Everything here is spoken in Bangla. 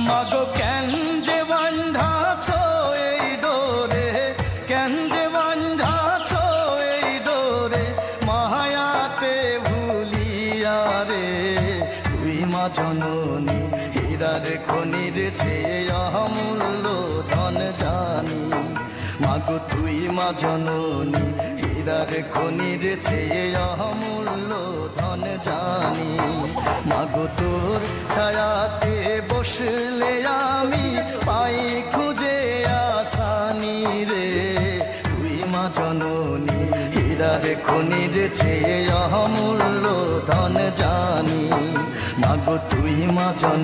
মাগো কেন যে বান্ধাছ এই ডোরে, কেন যে বান্ধাছ এই ডোরে, মায়াতে ভুলিয়া রে। তুই মা জননী হীরার খনির চেয়ে অমূল্য ধন জানি। মাগো তুই মা জননী হীরার খনির চেয়ে অমূল্য ধন জানি। মাগো তোর ছায়াতে বসলে আমি পাই খুঁজে আসানি রে। তুই মা জননী হীরার খনির চেয়ে অমূল্য ধন জানি। মাগো তুই মা জননী